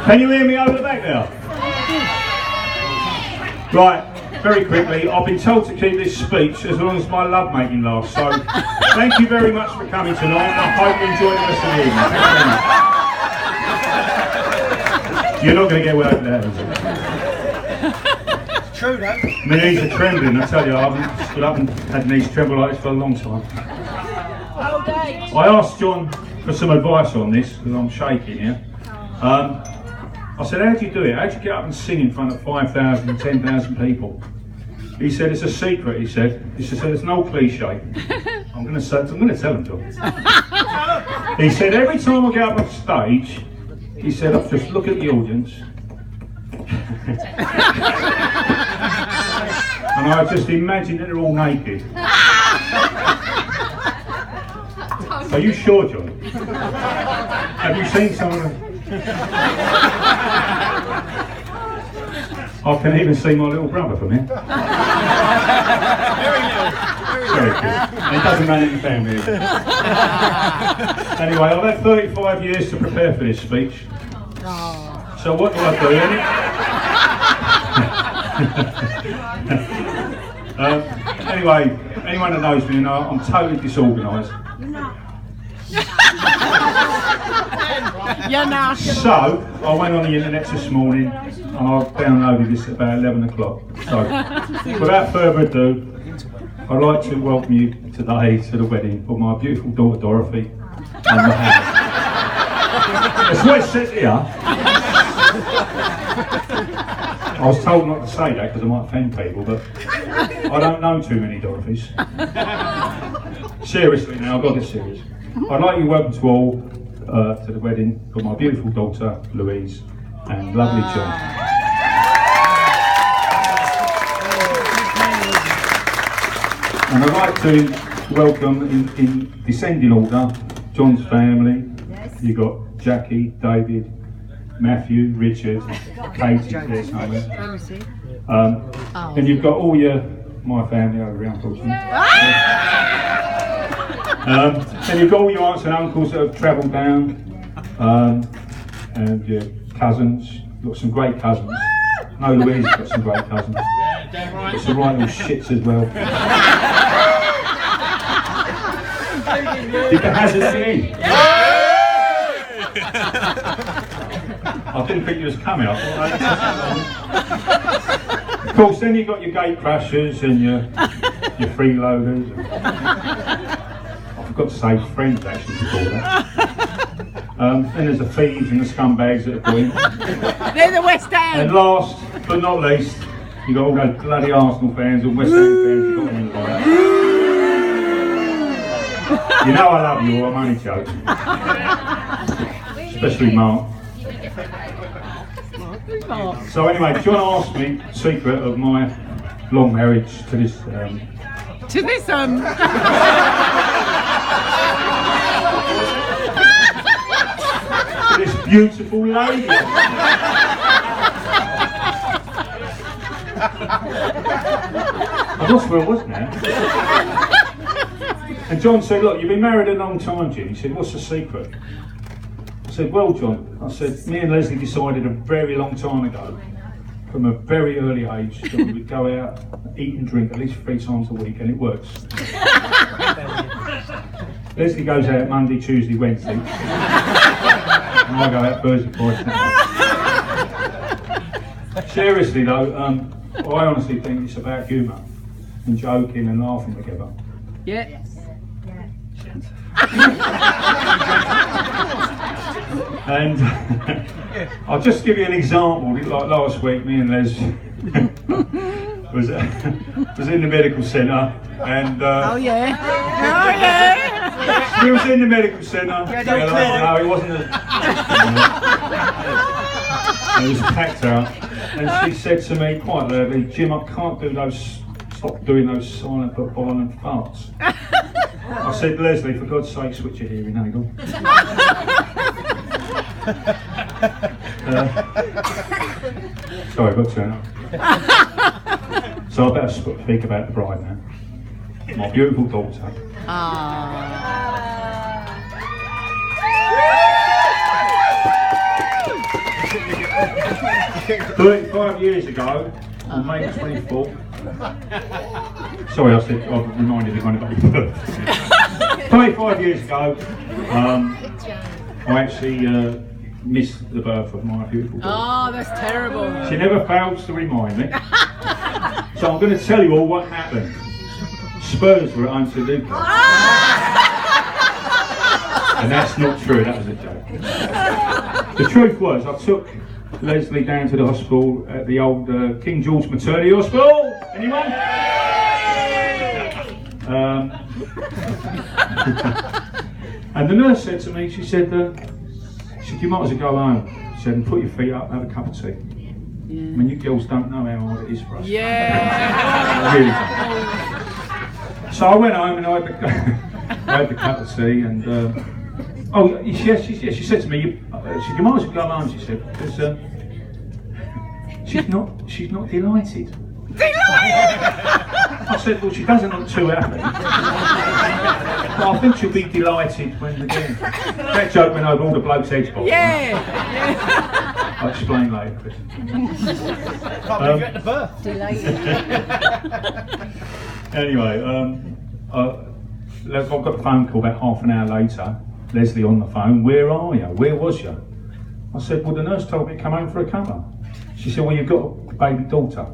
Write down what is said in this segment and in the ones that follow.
Can you hear me over the back there? Right, very quickly, I've been told to keep this speech as long as my lovemaking lasts, so thank you very much for coming tonight, and I hope you enjoy the rest of the evening. Thank you very much. You're not going to get away with that, is it? It's true though. My knees are trembling, I tell you, I haven't had knees tremble like this for a long time. I asked John for some advice on this, because I'm shaking here. I said, how do you do it? How do you get up and sing in front of 5,000, 10,000 people? He said, it's a secret, he said. He said, it's no cliche. I'm going to tell him, John. He said, every time I get up on stage, he said, I just look at the audience. And I just imagine that they're all naked. Are you sure, John? Have you seen some of them? I can even see my little brother from here. Very little. Very good. And he doesn't run in the family. Anyway, I've had 35 years to prepare for this speech. So what do I do? Anyway, anyone that knows me, I'm totally disorganised. So, I went on the internet this morning and I downloaded this at about 11 o'clock. So, without further ado, I'd like to welcome you today to the wedding of my beautiful daughter Dorothy and Mohammed. That's what it says here. I was told not to say that because I might offend people, but I don't know too many Dorothys. Seriously now, I've got this serious. I'd like you to welcome to all to the wedding of my beautiful daughter Louise and lovely John. And I'd like to welcome in descending order John's family. You've got Jackie, David, Matthew, Richard, Katie there somewhere. And you've got all my family over here, unfortunately. And you've got all your aunts and uncles that have travelled down, and your cousins. You've got some great cousins. No, Louise's got some great cousins. Yeah, damn right. Got some right little shits as well. Did the hazard sing in? I didn't think you was coming. I thought, of course, then you've got your gate crashers and your freeloaders. I forgot to say friends actually before that. Then there's the thieves and the scumbags that are going. They're the West Ham. And last but not least, you've got all those bloody Arsenal fans and West Ham fans you've got in the fire. You know I love you, I'm only joking. Especially Mark. So anyway, John asked me the secret of my long marriage to this this beautiful lady. I lost where I was now. And John said, look, you've been married a long time, Jim. He said, what's the secret? I said, well, John, I said, me and Leslie decided a very long time ago, from a very early age, that we would go out, eat and drink at least 3 times a week, and it works. Leslie goes out Monday, Tuesday, Wednesday, and I go out Thursday, Friday, Saturday. Seriously though, I honestly think it's about humour, and joking and laughing together. Yeah. And I'll just give you an example. Like last week, me and Les was in the medical centre, and Oh yeah. he was in the medical centre. No, he wasn't. It was packed out, and she said to me quite loudly, "Jim, I can't stop doing those silent but violent farts." I said, Leslie, for God's sake, switch your hearing angle. Sorry, I've got to turn up. So I better speak about the bride now. My beautiful daughter. 35 years ago, on May 24th. Sorry, I said I've reminded everyone about your birthday. 35 years ago, I actually missed the birth of my beautiful daughter. Oh, that's terrible. She never fails to remind me. So I'm going to tell you all what happened. Spurs were at home to Luca. And that's not true, that was a joke. The truth was, I took Leslie down to the hospital at the old King George Maternity Hospital. Anyone? And the nurse said to me, she said, you might as well go home. She said, and put your feet up and have a cup of tea. Yeah. I mean, you girls don't know how hard it is for us. Yeah. Really don't. So I went home and I had the cup of tea and she said to me, you might as well go home, she said, because she's not delighted. I said, well, she doesn't look too happy. But I think she'll be delighted when again. That joke went over all the blokes' heads. Yeah. I'll explain later, Chris. Can't believe you're at the birth. Anyway, I got a phone call about half an hour later. Leslie on the phone, where are you? Where was you? I said, well, the nurse told me to come home for a cover. She said, well, you've got a baby daughter.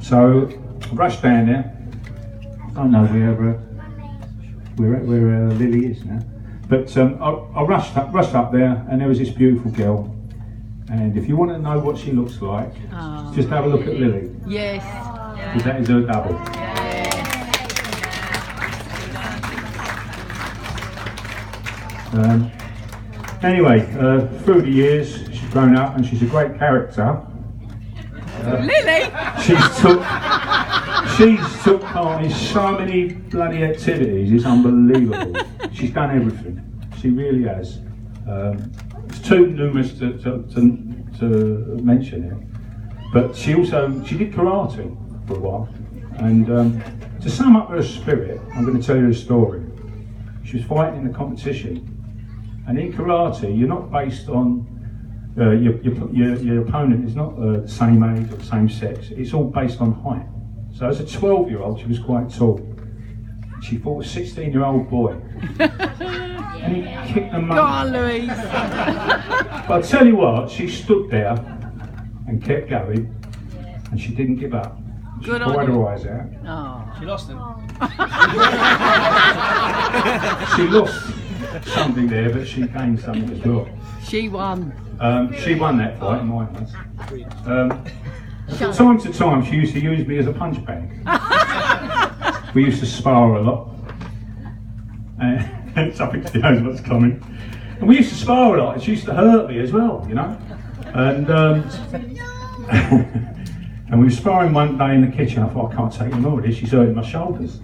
So I rushed down there. I don't know where Lily is now. But I rushed up there and there was this beautiful girl. And if you want to know what she looks like, just have a look at Lily. Yes. Because that is her double. Anyway, through the years, she's grown up and she's a great character. Lily? She's took part in so many bloody activities, it's unbelievable. She's done everything. She really has. It's too numerous to mention it. But she did karate for a while. And to sum up her spirit, I'm going to tell you a story. She was fighting in a competition. And in karate, you're not based on your opponent is not the same age or the same sex. It's all based on height. So as a 12-year-old, she was quite tall. She fought a 16-year-old boy. And he kicked the mum. Go on, Louise. But I tell you what, she stood there and kept going, and she didn't give up. She Good cried on her you. eyes out. Oh. She lost him. She lost something there, but she gained something as well. She won. She won that fight in my eyes. From time to time, she used to use me as a punch bag. We used to spar a lot. And something she knows what's coming. And we used to spar a lot, and she used to hurt me as well, you know. And and we were sparring one day in the kitchen. I thought, I can't take any more of this, she's hurting my shoulders.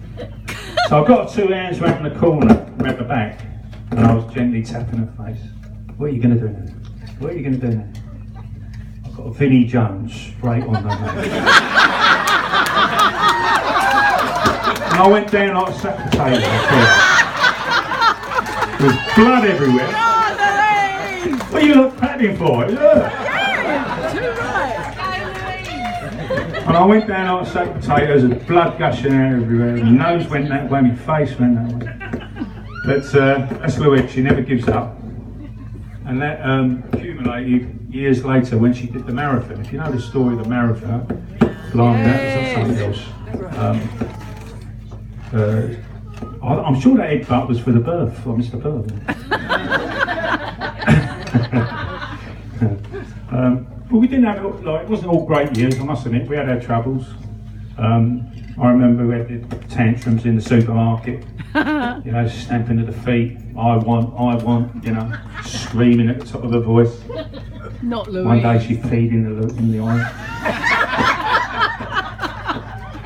So I got her two hands round the corner, round the back, and I was gently tapping her face. What are you going to do now? What are you going to do now? I've got a Vinnie Jones straight on the head. And I went down like a sack of potatoes. With blood everywhere. What are you look patting for? Look. And I went down like a sack of potatoes with blood gushing out everywhere. My nose went that way, my face went that way. But that's Louise, she never gives up. And that accumulated years later when she did the marathon. If you know the story of the marathon, blimey, that was something else. I'm sure that headbutt was for the birth of Mr. Bird. But we didn't have it wasn't all great years, I must admit. We had our troubles. I remember we had the tantrums in the supermarket, you know, stamping at the feet. I want, you know, screaming at the top of her voice. Not Louise. One day she peed in the eye.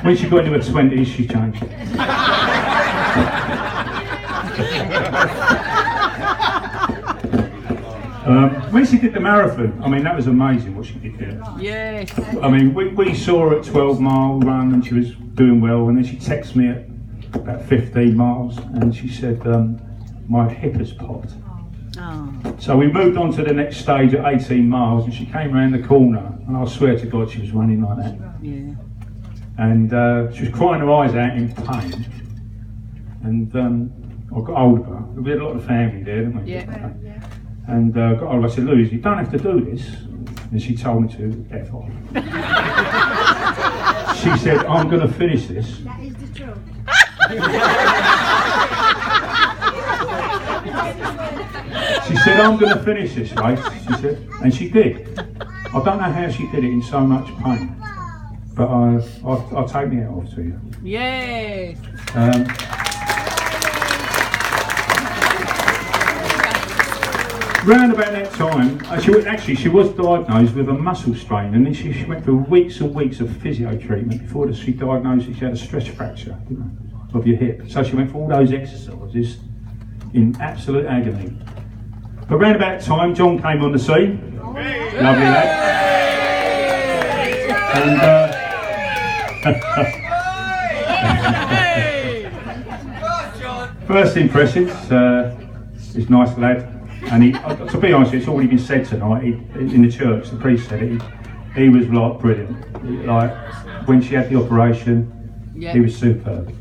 When she got into her 20s, she changed. When she did the marathon, I mean, that was amazing what she did there. Yes. I mean, we saw her at 12-mile run and she was doing well, and then she texted me at about 15 miles and she said, my hip has popped. Oh. So we moved on to the next stage at 18 miles, and she came around the corner, and I swear to God she was running like that. Yeah. And she was crying her eyes out in pain. And I got hold of her. We had a lot of family there, didn't we? Yeah. And got hold of her. I said, Louise, you don't have to do this. And she told me to F off. She said, I'm going to finish this. That is the truth. She said, I'm going to finish this race, she said. And she did. I don't know how she did it in so much pain. But I'll take the hat off to you. Yes. Round about that time, she was diagnosed with a muscle strain, and then she went through weeks and weeks of physio treatment before she diagnosed that she had a stress fracture of your hip. So she went for all those exercises in absolute agony. But round about that time, John came on the scene. Lovely lad. And first impressions, he's a nice lad. And he, to be honest, it's already been said tonight in the church. The priest said it. He was like brilliant. Like when she had the operation, Yeah. he was superb,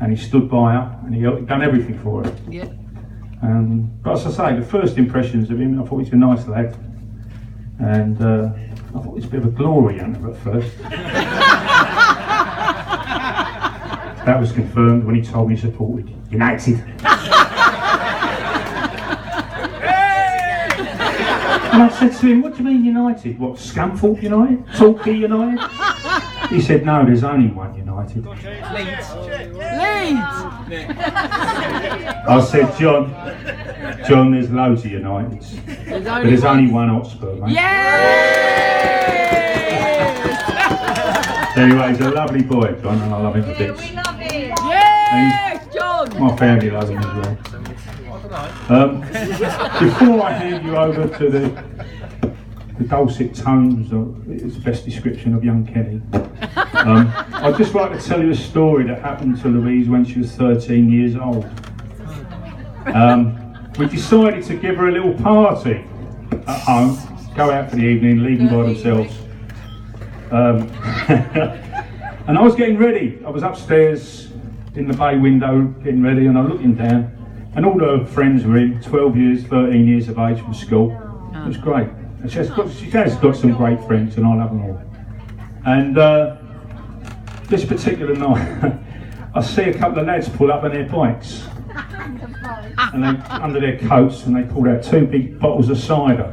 and he stood by her and he done everything for her. Yeah. But as I say, the first impressions of him, I thought he was a nice lad, and I thought he was a bit of a glory hunter at first. That was confirmed when he told me he supported United. And I said to him, what do you mean United? What, Scunthorpe United? Torquay United? He said, no, there's only one United. Leeds. I said, John, there's loads of Uniteds. But there's only one Hotspur, mate. Yes! Anyway, he's a lovely boy, John, and I love him to bits. We love it. Yes, John! My family loves him as well. Before I hand you over to the dulcet tones, it's the best description of young Kenny, I'd just like to tell you a story that happened to Louise when she was 13 years old. We decided to give her a little party at home, go out for the evening, leave them by themselves. And I was getting ready. I was upstairs in the bay window getting ready, and I'm looking down, and all her friends were in, 12 years, 13 years of age from school. It was great. And she has got some great friends, and I love them all. And this particular night, I see a couple of lads pull up on their bikes, and they under their coats, and they pulled out 2 big bottles of cider.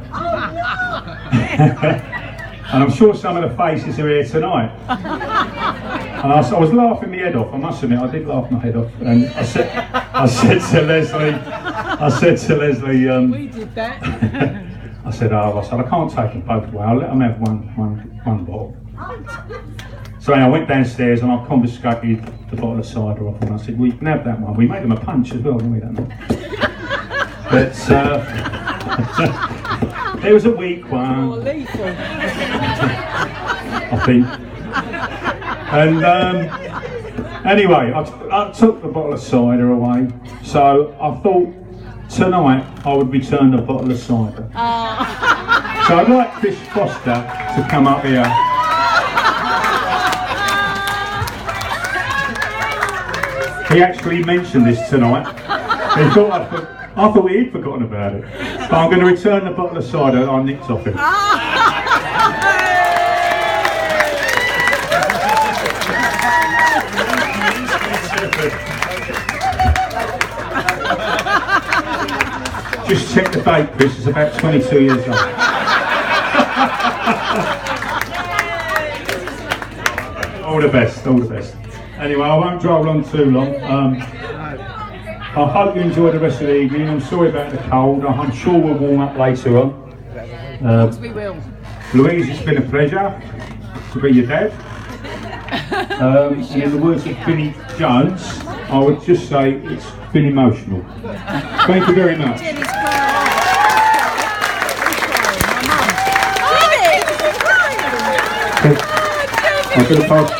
And I'm sure some of the faces are here tonight. And I was laughing my head off. I must admit, I did laugh my head off. And I said to Leslie, We did that. I said, I can't take them both away. I'll let them have one bottle. So anyway, I went downstairs and I confiscated the bottle of cider off them. And I said, well, you can have that one. We made them a punch as well, didn't we? That night? But it was a weak one, More lethal. I think. And anyway, I took the bottle of cider away. So I thought tonight I would return the bottle of cider. So I'd like Chris Foster to come up here. He actually mentioned this tonight. He thought I thought he'd forgotten about it. But I'm going to return the bottle of cider that I nicked off him. Just check the date, Chris. It's about 22 years old. All the best, all the best. Anyway, I won't drive on too long. I hope you enjoy the rest of the evening. I'm sorry about the cold. I'm sure we'll warm up later on. Yes, we will. Louise, it's been a pleasure to be your dad. And in the words of Vinnie Jones, I would just say it's been emotional. Thank you very much. I'm going to pass.